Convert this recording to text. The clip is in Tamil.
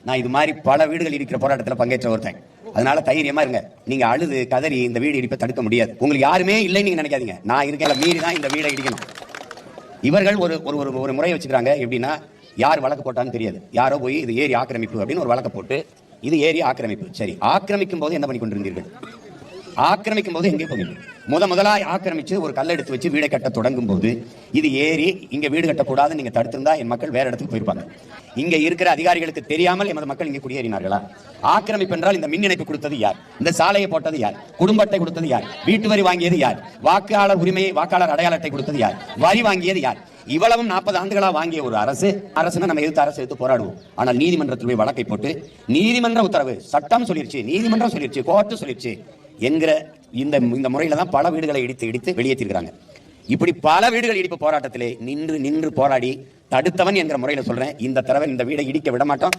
நான் இது மாதிரி பல வீடுகள் இருக்கிற போராட்டத்தில் பங்கேற்ற ஒருத்தன். அதனால தைரியமா இருங்க. நீங்க அழுது கதறி இந்த வீடு இடிப்பை தடுக்க முடியாது. உங்களுக்கு யாருமே இல்லைன்னு நீங்க நினைக்காதீங்க. நான் இருக்கேன், மீறி தான் இந்த வீடை இடிக்கணும். இவர்கள் ஒரு ஒரு ஒரு முறை வச்சுக்கிறாங்க. எப்படின்னா, யார் வழக்கு போட்டான்னு தெரியாது. யாரோ போய் இது ஏரி ஆக்கிரமிப்பு அப்படின்னு ஒரு வழக்கு போட்டு, இது ஏரி ஆக்கிரமிப்பு. சரி, ஆக்கிரமிக்கும் போது என்ன பண்ணி கொண்டிருந்தீர்கள்? ஆக்கிரமிக்கும் போது எங்கே போவீங்க? முதலா ஆக்கிரமிச்சு ஒரு கல்லை எடுத்து வச்சு வீடை கட்ட தொடங்கும் போது, இது ஏரி, இங்க வீடு கட்டக்கூடாது நீங்க தடுத்திருந்தா என் மக்கள் வேற இடத்துக்கு போயிருப்பாங்க. இங்க இருக்கிற அதிகாரிகளுக்கு தெரியாமல் எமது மக்கள் இங்கே குடியேறினார்களா? ஆக்கிரமிப்பு என்றால் இந்த மின் இணைப்பு கொடுத்தது யார்? இந்த சாலையை போட்டது யார்? குடும்ப அட்டை கொடுத்தது யார்? வீட்டு வரி வாங்கியது யார்? வாக்காளர் உரிமையை, வாக்காளர் அடையாள அட்டை கொடுத்தது யார்? வரி வாங்கியது யார்? இவ்வளவும் 40 ஆண்டுகளா வாங்கிய ஒரு அரசுனா நம்ம எடுத்து போராடுவோம். ஆனால் நீதிமன்றத்தில் போய் வழக்கை போட்டு, நீதிமன்ற உத்தரவு, சட்டம் சொல்லிருச்சு, நீதிமன்றம் சொல்லிருச்சு, கோர்ட்டு சொல்லிருச்சு என்கிற இந்த முறையில தான் பல வீடுகளை இடித்து வெளியேற்றிருக்கிறாங்க. இப்படி பல வீடுகள் இடிப்பு போராட்டத்திலே நின்று போராடி தடுத்தவன் என்கிற முறையில சொல்றேன். இந்த தடவை இந்த வீடை இடிக்க விட மாட்டோம்.